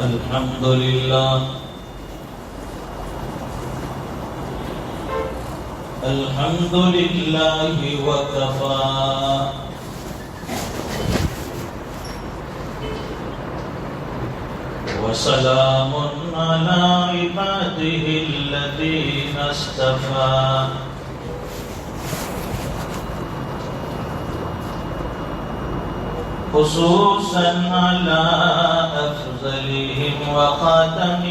الحمد لله الحمد لله وكفى وسلام على عباده الذين اصطفى خصوصا على أفضلهم وخاتم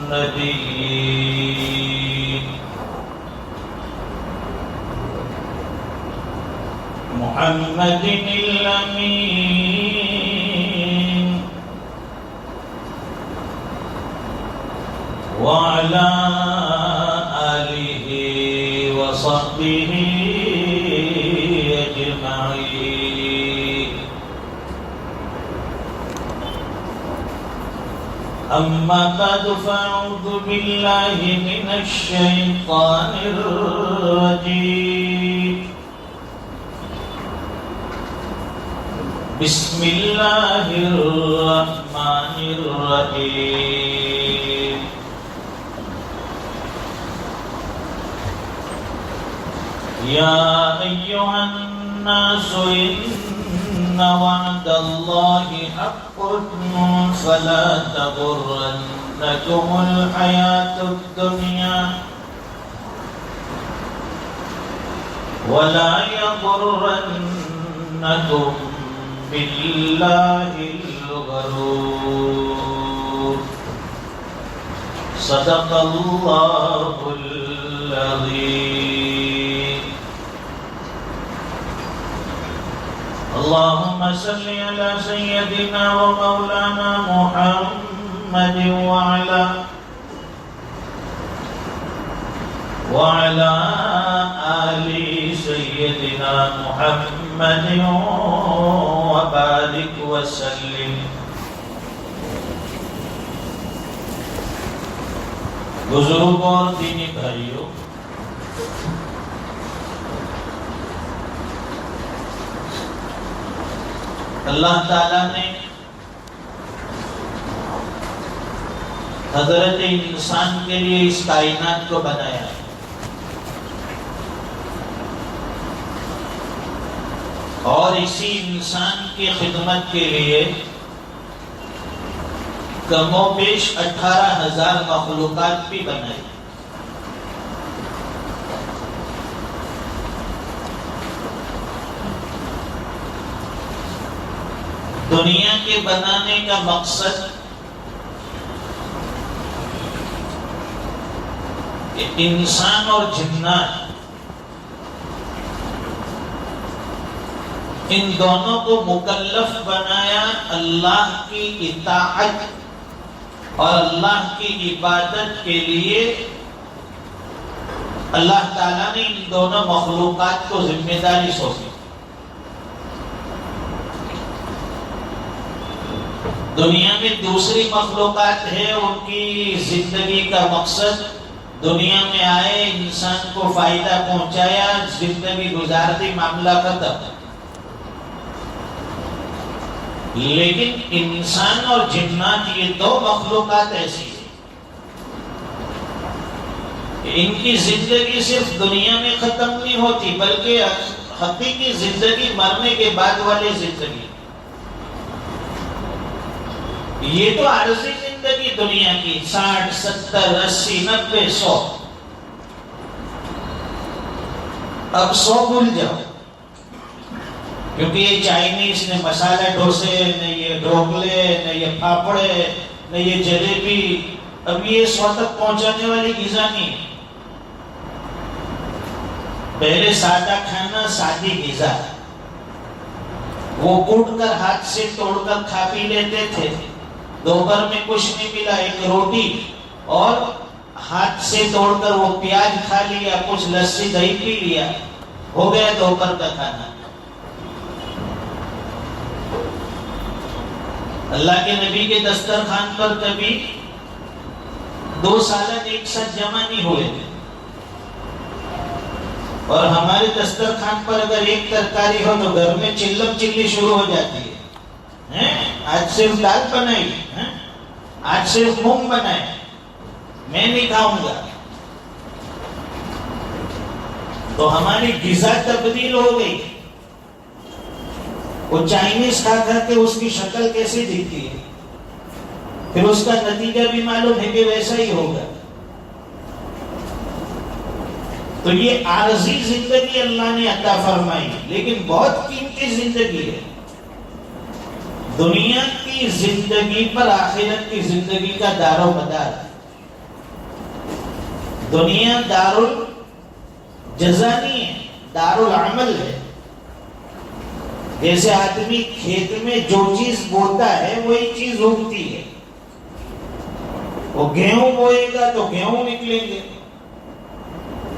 النبيين محمد الأمين وعلى آله وصحبه أجمعين. أما بعد فأعوذ بالله من الشيطان الرجيم. بسم الله الرحمن الرحيم. يا أيها الناس إن وعد الله حق فلا تغرنكم الحياة الدنيا ولا يغرنكم بالله الغرور. صدق الله العظيم. اللهم صل على سيدنا ومولانا محمد وعلى آل سيدنا محمد وبارك وسلم. بزرگوں اور دینی بھائیوں، اللہ تعالیٰ نے حضرت انسان کے لیے اس کائنات کو بنایا ہے اور اسی انسان کی خدمت کے لیے کم و بیش 18,000 مخلوقات بھی بنائی. دنیا کے بنانے کا مقصد انسان اور جنات ان دونوں کو مکلف بنایا اللہ کی اطاعت اور اللہ کی عبادت کے لیے. اللہ تعالیٰ نے ان دونوں مخلوقات کو ذمہ داری سونپی. دنیا میں دوسری مخلوقات ہے، ان کی زندگی کا مقصد دنیا میں آئے، انسان کو فائدہ پہنچایا، زندگی گزار دی، معاملہ ختم. لیکن انسان اور جنات یہ دو مخلوقات ایسی ہیں کہ ان کی زندگی صرف دنیا میں ختم نہیں ہوتی بلکہ حقیقی زندگی مرنے کے بعد والی زندگی. یہ تو عارضی زندگی دنیا کی 60 70 80 90 100. اب 100 بھول جاؤ، کیونکہ یہ چائنیز نے مسالہ ڈوسے، نہ یہ ڈھوکلے، نہ یہ پھاپڑے، نہ یہ جلیبی، اب یہ 100 تک پہنچانے والی غذا نہیں. پہلے سادہ کھانا، سادی غذا، وہ کوٹ کر ہاتھ سے توڑ کر کھا پی لیتے تھے. دوپہر میں کچھ نہیں ملا، ایک روٹی اور ہاتھ سے توڑ کر وہ پیاز کھا لیا، کچھ لسی دہی پی لیا، ہو گیا دوپہر کا کھانا. اللہ کے نبی کے دسترخوان پر کبھی 2 سالن ایک ساتھ جمع نہیں ہوئے تھے، اور ہمارے دسترخوان پر اگر ایک ترکاری ہو تو گھر میں چلم چلی شروع ہو جاتی ہے. آج صرف دال بنائی، آج صرف مونگ بنائے، میں نہیں کھاؤں گا. تو ہماری غذا تبدیل ہو گئی. وہ چائنیز کھا کر کے اس کی شکل کیسے دکھتی ہے، پھر اس کا نتیجہ بھی معلوم ہے کہ ویسا ہی ہوگا. تو یہ عارضی زندگی اللہ نے عطا فرمائی، لیکن بہت قیمتی زندگی ہے. دنیا کی زندگی پر آخرت کی زندگی کا دار و مدار. دنیا دار الجزا نہیں ہے، دار العمل ہے. جیسے آدمی کھیت میں جو چیز بوتا ہے وہی چیز اگتی ہے. وہ گیہوں بوئے گا تو گیہوں نکلیں گے،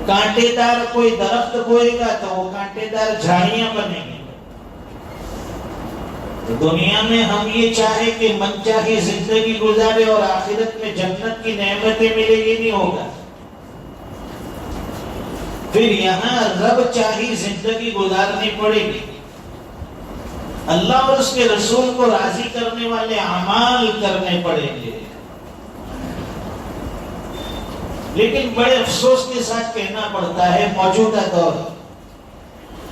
کانٹے دار کوئی درخت بوئے گا تو وہ کانٹے دار جھاڑیاں بنیں گے. تو دنیا میں ہم یہ چاہے کہ من چاہے زندگی گزارے اور آخرت میں جنت کی نعمتیں ملے، یہ نہیں ہوگا. پھر یہاں رب چاہی زندگی گزارنی پڑے گی. اللہ اور اس کے رسول کو راضی کرنے والے اعمال کرنے پڑیں گے. لیکن بڑے افسوس کے ساتھ کہنا پڑتا ہے موجودہ دور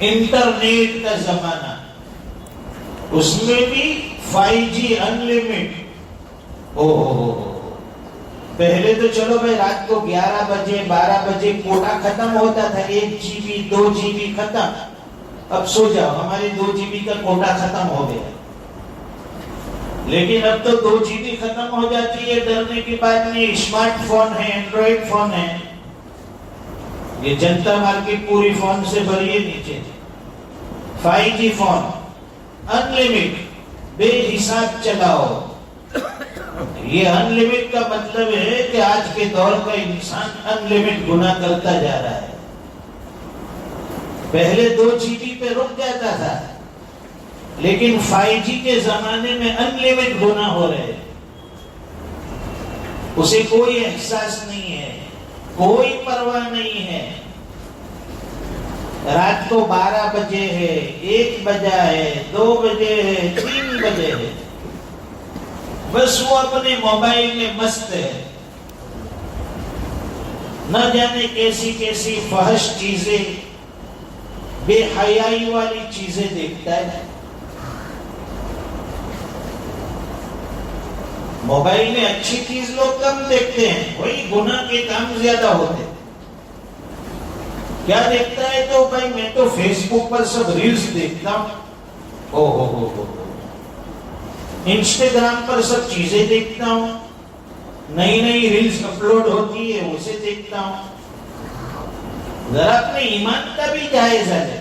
انٹرنیٹ کا زمانہ، اس میں بھی 5G انلمیٹڈ. پہلے تو چلو بھائی رات کو 11 بجے 12 بجے کوٹا ختم ہوتا تھا، 1 GB 2 GB ختم. اب سو جاؤ، ہمارے 2 GB کا کوٹا ختم ہو گیا. لیکن اب تو 2 GB ختم ہو جاتی ہے، ڈرنے کی بات نہیں. اسمارٹ فون ہے، اینڈرائڈ فون ہے. یہ جنتا مارکیٹ پوری فون سے بھری ہے نیچے. 5G فون انلمیٹڈ، بے حساب چلاؤ. یہ انلمیٹڈ کا مطلب ہے کہ آج کے دور کا انسان انلمیٹڈ گناہ کرتا جا رہا ہے. پہلے 2 GB پہ رک جاتا تھا، لیکن 5G کے زمانے میں انلمیٹڈ گناہ ہو رہے. اسے کوئی احساس نہیں ہے، کوئی پرواہ نہیں ہے. رات کو 12 بجے ہے، 1 بجا ہے، 2 بجے ہے، 3 بجے ہے، بس وہ اپنے موبائل میں مست ہے. نہ جانے کیسی کیسی فحش چیزیں، بے حیائی والی چیزیں دیکھتا ہے. موبائل میں اچھی چیز لوگ کم دیکھتے ہیں، وہی گناہ کے کام زیادہ ہوتے ہیں. کیا دیکھتا ہے تو بھائی میں تو فیس بک پر سب ریلز دیکھتا ہوں، انسٹاگرام پر سب چیزیں دیکھتا ہوں، نئی نئی ریلز اپلوڈ ہوتی ہے اسے دیکھتا ہوں. ذرا اپنے ایمان کا بھی جائزہ لے.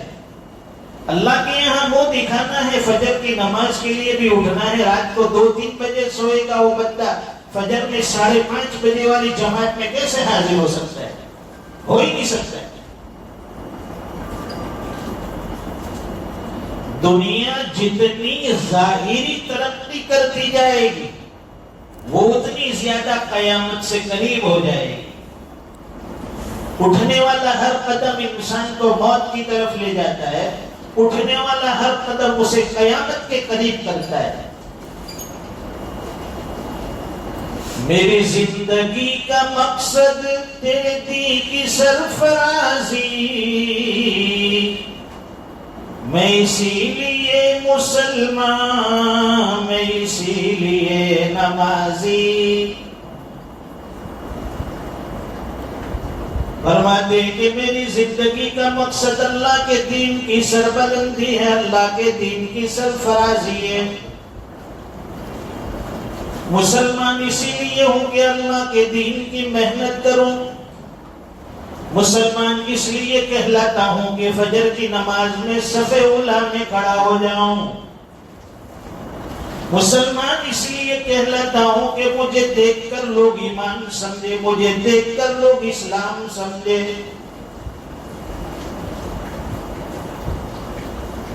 اللہ کے یہاں وہ دکھانا ہے، فجر کی نماز کے لیے بھی اٹھنا ہے. رات کو 2-3 بجے سوئے گا وہ بندہ، فجر میں 5:30 بجے والی جماعت میں کیسے حاضر ہو سکتا ہے؟ ہو ہی نہیں سکتا ہے. دنیا جتنی ظاہری ترقی کرتی جائے گی وہ اتنی زیادہ قیامت سے قریب ہو جائے گی. اٹھنے والا ہر قدم انسان کو موت کی طرف لے جاتا ہے، اٹھنے والا ہر قدم اسے قیامت کے قریب کرتا ہے. میری زندگی کا مقصد تیرے دی کی سرفرازی، میں اسی لیے مسلمان، میں اسی لیے نمازی. فرماتے ہیں کہ میری زندگی کا مقصد اللہ کے دین کی سربلندی ہے، اللہ کے دین کی سرفرازی ہے. مسلمان اسی لیے ہوں کہ اللہ کے دین کی محنت کروں. مسلمان اس لیے کہلاتا ہوں کہ فجر کی نماز میں صف اولی میں کھڑا ہو جاؤں. مسلمان اس لیے کہلاتا ہوں کہ مجھے دیکھ کر لوگ ایمان سمجھے، مجھے دیکھ کر لوگ اسلام سمجھے.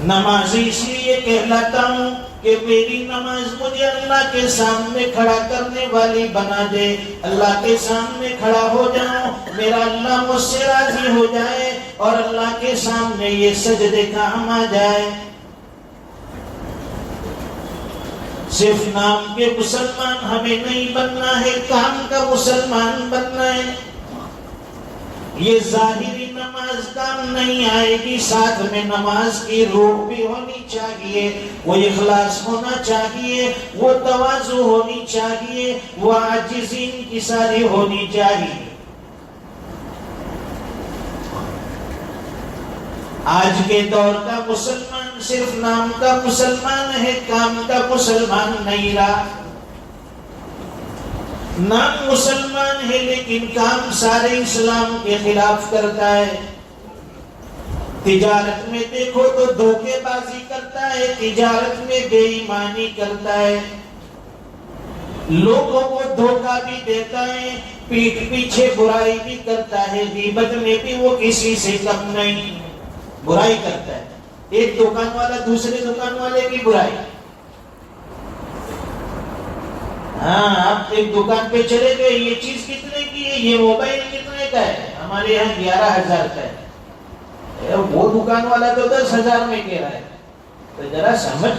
نمازی اس لیے کہلاتا ہوں کہ میری نماز مجھے اللہ کے سامنے کھڑا کرنے والی بنا دے. اللہ کے سامنے کھڑا ہو جاؤں، میرا اللہ مجھ سے راضی ہو جائے اور اللہ کے سامنے یہ سجدے کام آ جائے. صرف نام کے مسلمان ہمیں نہیں بننا ہے، کام کا مسلمان بننا ہے۔ یہ ظاہری نماز کام نہیں آئے گی، ساتھ میں نماز کی روح بھی ہونی چاہیے، وہ اخلاص ہونا چاہیے، وہ تواضع ہونی چاہیے، وہ عاجزین کی ساری ہونی چاہیے۔ آج کے دور کا مسلمان صرف نام کا مسلمان ہے، کام کا مسلمان نہیں رہا۔ نام مسلمان ہے لیکن کام سارے اسلام کے خلاف کرتا ہے۔ تجارت میں دیکھو تو دھوکے بازی کرتا ہے، تجارت میں بے ایمانی کرتا ہے، لوگوں کو دھوکہ بھی دیتا ہے، پیٹھ پیچھے برائی بھی کرتا ہے، غیبت میں بھی وہ کسی سے کم نہیں، برائی کرتا ہے۔ ایک دکان والا دوسرے دکان والے کی برائی، ہاں آپ ایک دکان پہ چلے گئے، یہ چیز کتنے کی ہے، یہ موبائل کتنے کا ہے، ہمارے یہاں 11,000 کا ہے، وہ دکان والا تو 10,000 میں کہہ رہا ہے، تو ذرا سمجھ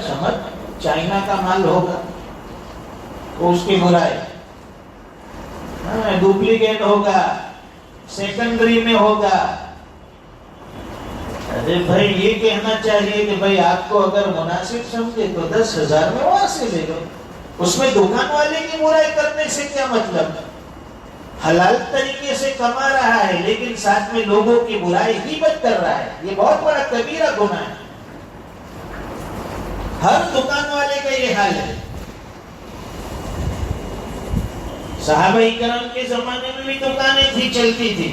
چائنا کا مال ہوگا تو اس کی برائی، ڈپلیکیٹ ہوگا، سیکنڈری میں ہوگا۔ ارے بھائی یہ کہنا چاہیے کہ بھائی آپ کو اگر مناسب سمجھے تو 10,000 میں وہاں سے لے لو، اس میں دکان والے کی برائی کرنے سے کیا مطلب؟ حلال طریقے سے کما رہا ہے لیکن ساتھ میں لوگوں کی برائی غیبت کر رہا ہے، یہ بہت بڑا کبیرہ گناہ ہے۔ ہر دکان والے کا یہ حال ہے۔ صحابہ کرام کے زمانے میں بھی دکانیں تھی، چلتی تھی۔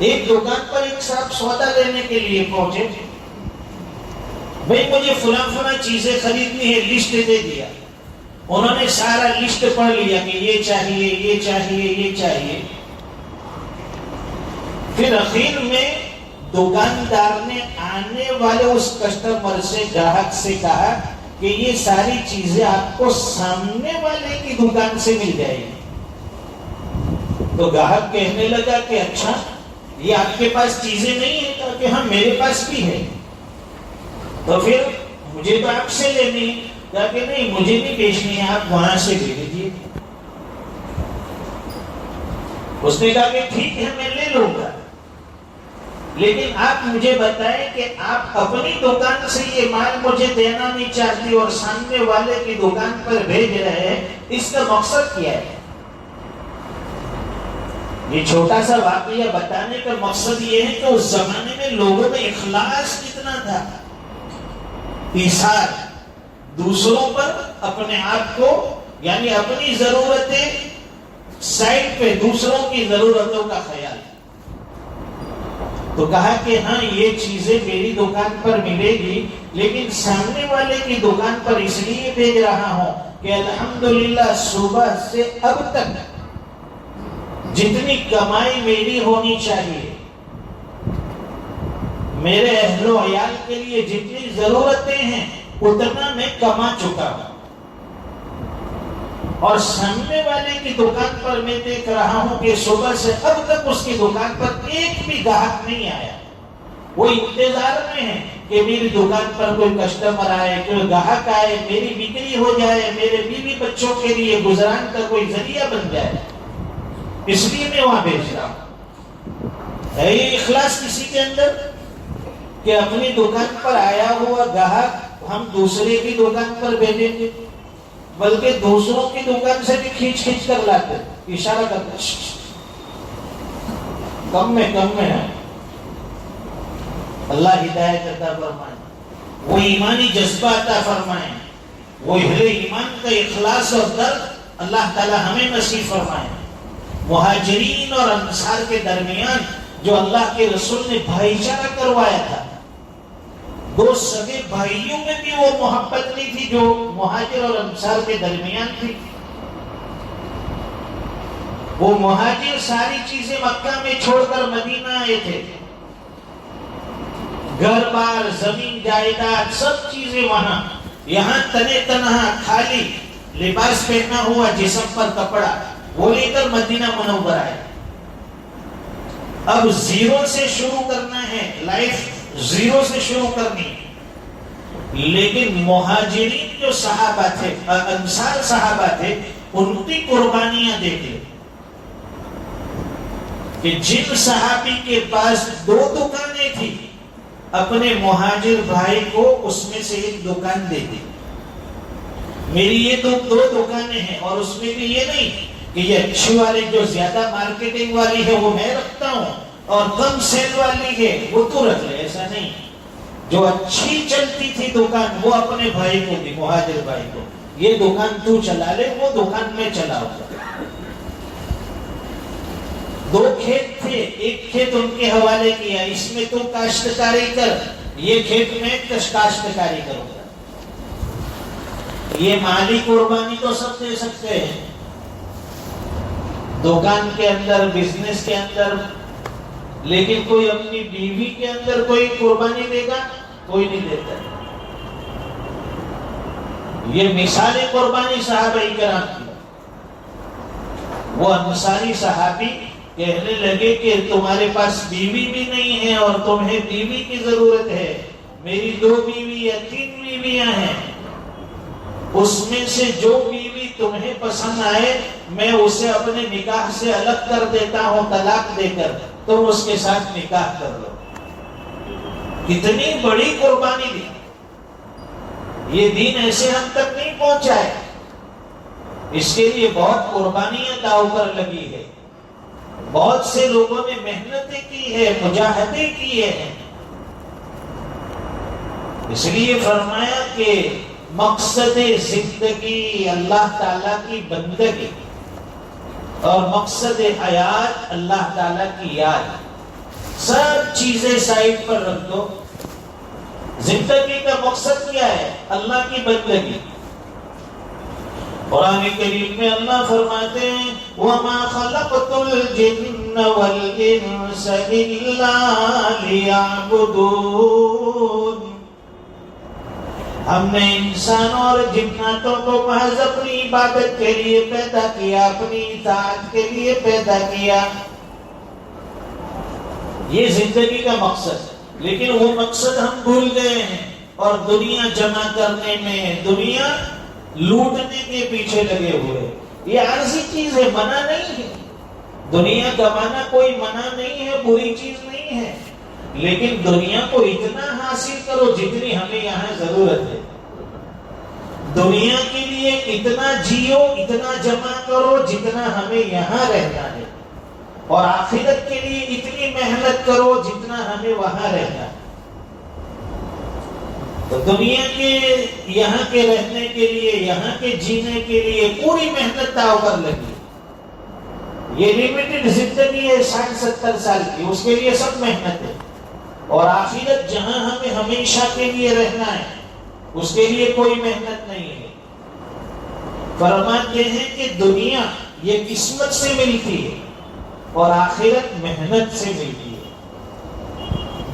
ایک دکان پر ایک صاحب سودا لینے کے لیے پہنچے، بھئی مجھے فلاں چیزیں خریدنی ہے، لسٹ دے دیا۔ انہوں نے سارا لسٹ پڑھ لیا کہ یہ چاہیے، یہ چاہیے، یہ چاہیے۔ پھر اخیر میں دکاندار نے آنے والے اس کسٹمر سے، گاہک سے کہا کہ یہ ساری چیزیں آپ کو سامنے والے کی دکان سے مل جائے گی۔ تو گاہک کہنے لگا کہ اچھا یہ آپ کے پاس چیزیں نہیں ہیں؟ کہا کہ ہاں میرے پاس بھی ہے۔ تو پھر مجھے تو آپ سے لینی ہے۔ کہا کہ نہیں مجھے نہیں بیچنی ہے، آپ وہاں سے لے لیجیے۔ اس نے کہا کہ ٹھیک ہے میں لے لوں گا، لیکن آپ مجھے بتائیں کہ آپ اپنی دکان سے یہ مال مجھے دینا نہیں چاہتی اور سامنے والے کی دکان پر بھیج رہے ہیں، اس کا مقصد کیا ہے؟ یہ چھوٹا سا واقعہ بتانے کا مقصد یہ ہے کہ اس زمانے میں لوگوں میں اخلاص کتنا تھا، ایثار، دوسروں پر اپنے آپ کو، یعنی اپنی ضرورتیں سائڈ پہ، دوسروں کی ضرورتوں کا خیال۔ تو کہا کہ ہاں یہ چیزیں میری دکان پر ملے گی، لیکن سامنے والے کی دکان پر اس لیے بھیج رہا ہوں کہ الحمدللہ صبح سے اب تک جتنی کمائی میری ہونی چاہیے، میرے اہل و عیال کے لیے جتنی ضرورتیں ہیں اتنا میں کما چکا ہوں، اور سامنے والے کی دکان پر میں دیکھ رہا ہوں کہ صبح سے اب تک اس کی دکان پر ایک بھی گاہک نہیں آیا۔ وہ انتظار میں ہے کہ میری دکان پر کوئی کسٹمر آئے، کوئی گاہک آئے، میری بکری ہو جائے، میرے بیوی بچوں کے لیے گزران کا کوئی ذریعہ بن جائے، اس لیے میں وہاں بھیج رہا ہوں۔ ہے یہ اخلاص کسی کے اندر کہ اپنی دکان پر آیا ہوا گاہک ہم دوسرے کی دکان پر بھیجیں گے، بلکہ دوسروں کی دکان سے بھی کھینچ کر لاتے، اشارہ کرتے کم میں ہے۔ اللہ ہدایت عطا فرمائے، وہ ایمانی جذبہ عطا فرمائے، وہ اہل ایمان کا اخلاص اور درد اللہ تعالی ہمیں نصیب فرمائے۔ مہاجرین اور انصار کے درمیان جو اللہ کے رسول نے بھائی چارہ کروایا تھا، دو سگے بھائیوں میں بھی وہ محبت نہیں تھی جو مہاجر اور انصار کے درمیان تھی۔ وہ مہاجر ساری چیزیں مکہ میں چھوڑ کر مدینہ آئے تھے، گھر بار، زمین جائیداد، سب چیزیں وہاں، یہاں تنے تنہا خالی لباس پہنا ہوا، جسم پر کپڑا، وہ لے کر مدینہ منورہ آئے۔ اب زیرو سے شروع کرنا ہے، لائف زیرو سے شروع کرنی ہے۔ لیکن مہاجرین جو صحابہ تھے، انصار صحابہ تھے، ان کی قربانیاں دیکھ لیں کہ جن صحابی کے پاس 2 دکانیں تھی، اپنے مہاجر بھائی کو اس میں سے ایک دکان دے دی. میری یہ تو 2 دکانیں ہیں، اور اس میں بھی یہ نہیں کہ یہ اچھی والی جو زیادہ مارکیٹنگ والی ہے وہ میں رکھتا ہوں اور کم سیل والی ہے وہ تو رکھ لے. ایسا نہیں، جو اچھی چلتی تھی دکان وہ اپنے بھائی کو دی، مہاجر بھائی کو. یہ دکان تو چلا لے، وہ دکان میں چلاؤ. 2 کھیت تھے، ایک کھیت ان کے حوالے کیا، اس میں تو کاشتکاری کر، یہ کھیت میں کاشتکاری کروں گا. یہ مالی قربانی تو سب دے سکتے ہیں، دکان کے اندر، بزنس کے اندر، لیکن کوئی اپنی بیوی کے اندر کوئی قربانی دے گا؟ کوئی نہیں دیتا. یہ مثال قربانی صحابہ کرام کی. وہ انصاری صحابی کہنے لگے کہ تمہارے پاس بیوی بھی نہیں ہے اور تمہیں بیوی کی ضرورت ہے. میری 2 بیوی یا 3 بیویاں ہیں، اس میں سے جو بیوی تمہیں پسند آئے میں اسے اپنے نکاح سے الگ کر دیتا ہوں طلاق دے کر، تم اس کے ساتھ نکاح کر لو. کتنی بڑی قربانی دی. یہ دین ایسے ہم تک نہیں پہنچا ہے، اس کے لیے بہت قربانیاں داؤ پر لگی ہے، بہت سے لوگوں نے محنتیں کی ہے، مجاہدے کیے ہیں. اس لیے فرمایا کہ مقصد زندگی اللہ تعالیٰ کی بندگی اور مقصد حیات اللہ تعالیٰ کی یاد. سب چیزیں سائڈ پر رکھ دو. زندگی کا مقصد کیا ہے؟ اللہ کی بندگی. قرآن کریم میں اللہ فرماتے ہیں وَمَا خَلَقْتُ الْجِنَّ وَالْإِنسَ إِلَّا لِيَعْبُدُونَ. ہم نے انسانوں اور جناتوں کو محض اپنی عبادت کے لیے پیدا کیا، اپنی اطاعت کے لیے پیدا کیا. یہ زندگی کا مقصد ہے، لیکن وہ مقصد ہم بھول گئے ہیں اور دنیا جمع کرنے میں، دنیا لوٹنے کے پیچھے لگے ہوئے. یہ عارضی چیز ہے، منع نہیں ہے. دنیا کمانا کوئی منع نہیں ہے، بری چیز نہیں ہے، لیکن دنیا کو اتنا حاصل کرو جتنی ہمیں یہاں ضرورت ہے. دنیا کے لیے اتنا جیو، اتنا جمع کرو جتنا ہمیں یہاں رہنا ہے، اور آخرت کے لیے اتنی محنت کرو جتنا ہمیں وہاں رہنا ہے. تو دنیا کے یہاں کے رہنے کے لیے، یہاں کے جینے کے لیے پوری محنت داؤ پر لگی. یہ لمیٹڈ زندگی ہے 60-70 سال کی، اس کے لیے سب محنت ہے. اور آخرت جہاں ہمیں ہمیشہ کے لیے رہنا ہے، اس کے لیے کوئی محنت نہیں ہے. فرماتے ہیں کہ دنیا یہ قسمت سے ملتی ہے اور آخرت محنت سے ملتی ہے.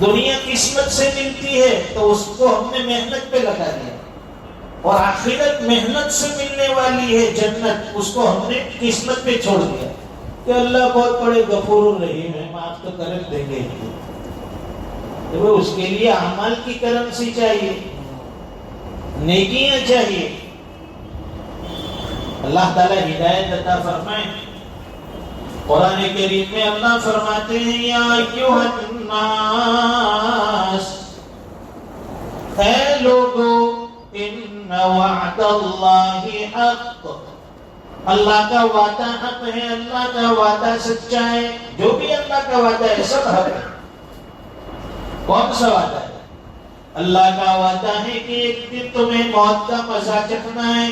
دنیا قسمت سے ملتی ہے تو اس کو ہم نے محنت پہ لگا دیا، اور آخرت محنت سے ملنے والی ہے جنت، اس کو ہم نے قسمت پہ چھوڑ دیا کہ اللہ بہت بڑے غفور الرحیم ہے، معاف تو کر دیں گے. تو اس کے لیے اعمال کی کرنسی چاہیے، نیکیاں چاہیے. اللہ تعالیٰ ہدایت عطا فرمائے. قرآن کریم میں اللہ فرماتے ہیں یا ایھا الناس، اے لوگو، ان وعد اللہ حق، اللہ کا وعدہ حق ہے، اللہ کا وعدہ سچا ہے. جو بھی اللہ کا وعدہ ہے سب حق ہے. کون سا وعدہ ہے؟ اللہ کا وعدہ ہے کہ ایک دن تمہیں موت کا مزہ چکھنا ہے،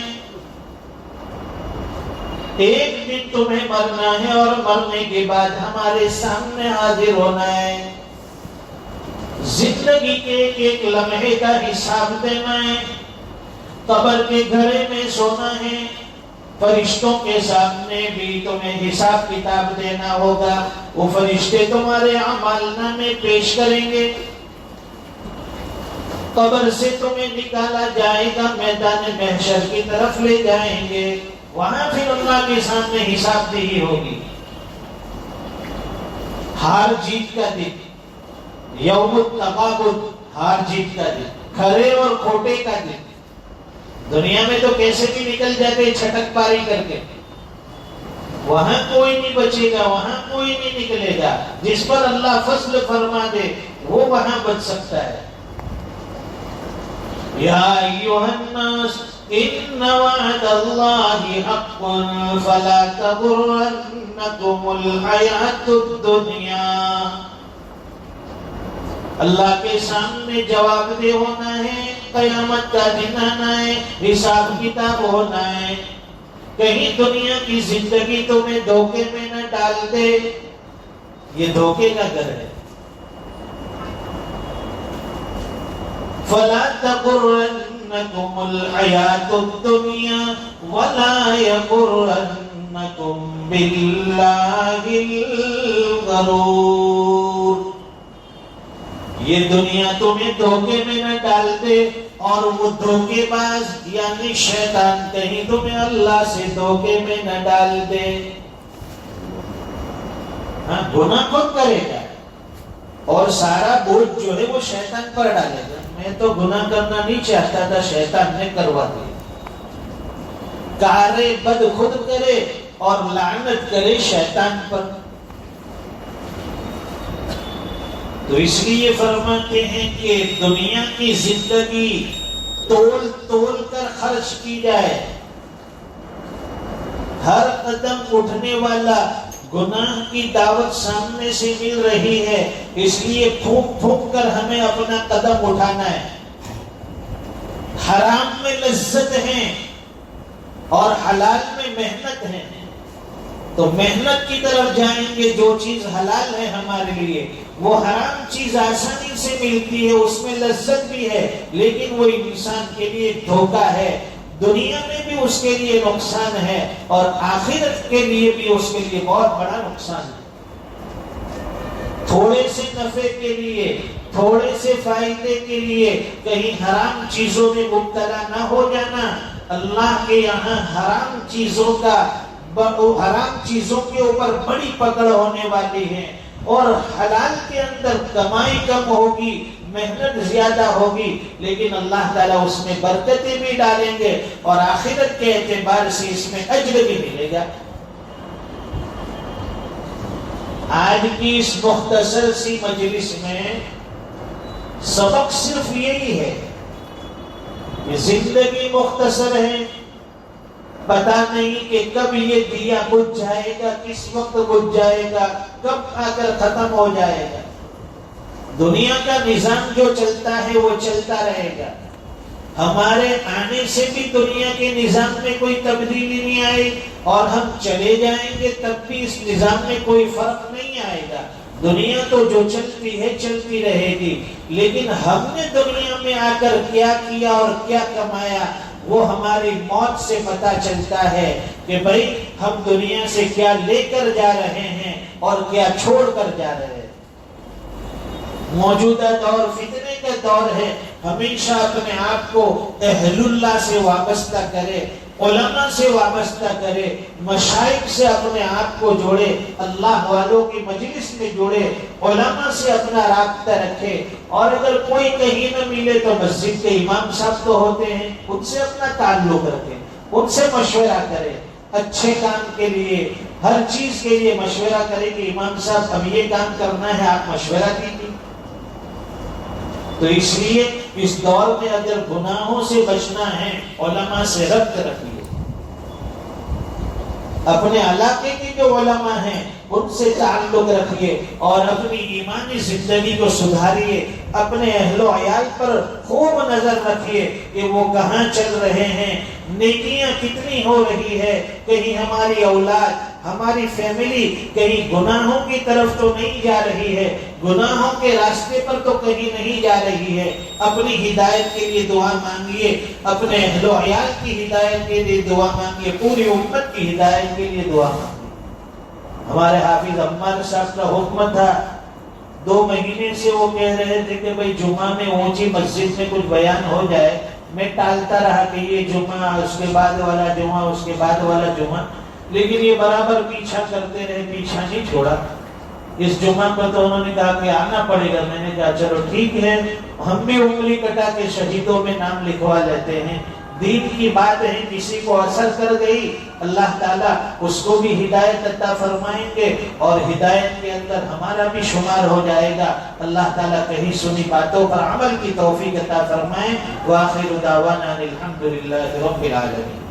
ایک دن تمہیں مرنا ہے، اور مرنے کے بعد ہمارے سامنے حاضر ہونا ہے. زندگی کے ایک ایک لمحے کا حساب دینا ہے. قبر کے گھڑے میں سونا ہے. فرشتوں کے سامنے بھی تمہیں حساب کتاب دینا ہوگا. وہ فرشتے تمہارے اعمال نامے پیش کریں گے. قبر سے تمہیں نکالا جائے گا، میدان محشر کی طرف لے جائیں گے. وہاں پھر اللہ کے سامنے حساب دہی ہوگی. ہار جیت کا دن، یوم التغابن، ہار جیت کا دن، کھرے اور کھوٹے کا دن. دنیا میں تو کیسے بھی نکل جاتے چھٹک پاری کر کے، وہاں کوئی نہیں بچے گا، وہاں کوئی نہیں نکلے گا. جس پر اللہ فضل فرما دے وہ وہاں بچ سکتا ہے. یا ایھا الناس ان وعد اللہ حق فلا تغرنکم الحیاۃ الدنیا. اللہ کے سامنے جواب دہ ہونا ہے، قیامت کا دن آنا ہے، حساب کتاب ہونا ہے. کہیں دنیا کی زندگی تمہیں دھوکے میں نہ ڈال دے، یہ دھوکے کا گھر ہے. فَلَا تَغُرَّنَّكُمُ الْحَيَاةُ الدُّنْيَا وَلَا يَغُرَّنَّكُمْ بِاللَّهِ الْغَرُورُ. یہ دنیا تمہیں دھوکے میں نہ ڈال دے، اور وہ دھوکے باز یعنی شیطان کہیں تمہیں اللہ سے دھوکے میں نہ ڈال دے. ہاں، گناہ کون کرے گا؟ اور سارا بوجھ جو ہے وہ شیطان پر ڈالے گا. میں تو گناہ کرنا نہیں چاہتا تھا، شیطان نے کروا دیا. کارے بد خود کرے اور لعنت کرے شیطان پر. تو اس لیے فرماتے ہیں کہ دنیا کی زندگی تول تول کر خرچ کی جائے. ہر قدم اٹھنے والا گناہ کی دعوت سامنے سے مل رہی ہے، اس لیے پھونک پھونک کر ہمیں اپنا قدم اٹھانا ہے. حرام میں لذت ہے اور حلال میں محنت ہے، تو محنت کی طرف جائیں گے. جو چیز حلال ہے ہمارے لیے، وہ حرام چیز آسانی سے ملتی ہے، اس میں لذت بھی ہے، لیکن وہ انسان کے لیے دھوکہ ہے. دنیا میں بھی اس کے لیے نقصان ہے اور آخرت کے لیے بھی اس کے لیے بہت بڑا نقصان ہے. تھوڑے سے نفع کے لیے، تھوڑے سے فائدے کے لیے کہیں حرام چیزوں میں مبتلا نہ ہو جانا. اللہ کے یہاں حرام چیزوں کے اوپر بڑی پکڑ ہونے والی ہے، اور حلال کے اندر کمائی کم ہوگی، محنت زیادہ ہوگی، لیکن اللہ تعالیٰ اس میں برکتیں بھی ڈالیں گے اور آخرت کے اعتبار سے اس میں اجر بھی ملے گا. آج کی اس مختصر سی مجلس میں سبق صرف یہی ہے کہ زندگی مختصر ہے، پتا نہیں کہ کب یہ دیا بجھ جائے گا، کس وقت بجھ جائے گا، کب آ کر ختم ہو جائے گا. دنیا کا نظام جو چلتا ہے وہ چلتا رہے گا. ہمارے آنے سے بھی دنیا کے نظام میں کوئی تبدیلی نہیں آئی، اور ہم چلے جائیں گے تب بھی اس نظام میں کوئی فرق نہیں آئے گا. دنیا تو جو چلتی ہے چلتی رہے گی، لیکن ہم نے دنیا میں آ کر کیا کیا اور کیا کمایا وہ ہماری موت سے پتہ چلتا ہے کہ بھئی ہم دنیا سے کیا لے کر جا رہے ہیں اور کیا چھوڑ کر جا رہے ہیں. موجودہ دور فتنے کا دور ہے. ہمیشہ اپنے آپ کو اہل اللہ سے وابستہ کرے، علماء سے وابستہ کرے، مشائخ سے اپنے آپ کو جوڑے، اللہ والوں کی مجلس میں جوڑے، علماء سے اپنا رابطہ رکھے. اور اگر کوئی کہیں نہ ملے تو مسجد کے امام صاحب تو ہوتے ہیں، ان سے اپنا تعلق رکھے، ان سے مشورہ کرے. اچھے کام کے لیے، ہر چیز کے لیے مشورہ کرے کہ امام صاحب اب یہ کام کرنا ہے، آپ مشورہ دیجیے. تو اس لیے اس دور میں اگر گناہوں سے بچنا ہے، علماء سے ربط رکھیے. اپنے علاقے کے جو علماء ہیں ان سے تعلق رکھیے اور اپنی ایمانی زندگی کو سدھاریے. اپنے اہل و عیال پر خوب نظر رکھیے کہ وہ کہاں چل رہے ہیں، نیکیاں کتنی ہو رہی ہے. کہیں ہماری اولاد، ہماری فیملی کہیں گناہوں کی طرف تو نہیں جا رہی ہے، گناہوں کے راستے پر تو کہیں نہیں جا رہی ہے. اپنی ہدایت کے لیے دعا مانگیے، اپنے اہل و عیال کی ہدایت کے لیے دعا مانگیے، پوری امت کی ہدایت کے لیے دعا مانگیے. ہمارے حافظ عمار صاحب کا حکم تھا، 2 مہینے سے وہ کہہ رہے تھے کہ بھئی جمعہ میں اونچی مسجد میں کچھ بیان ہو جائے. میں ٹالتا رہا کہ یہ جمعہ، اس کے بعد والا جمعہ، اس کے بعد والا جمعہ، لیکن یہ برابر پیچھا کرتے رہے، پیچھا نہیں چھوڑا. اس جمعہ پر تو انہوں نے کہا کہ آنا پڑے گا. میں نے کہا چلو ٹھیک ہے, ہم بھی انگلی کٹا کے شہیدوں میں نام لکھوا لیتے ہیں. دین کی بات ہے, کسی کو اثر کر گئی, اللہ تعالیٰ اس کو بھی ہدایت عطا فرمائیں گے اور ہدایت کے اندر ہمارا بھی شمار ہو جائے گا. اللہ تعالیٰ کہیں سنی باتوں پر عمل کی توفیق عطا فرمائیں. وآخر دعوانا الحمدللہ رب العالمین.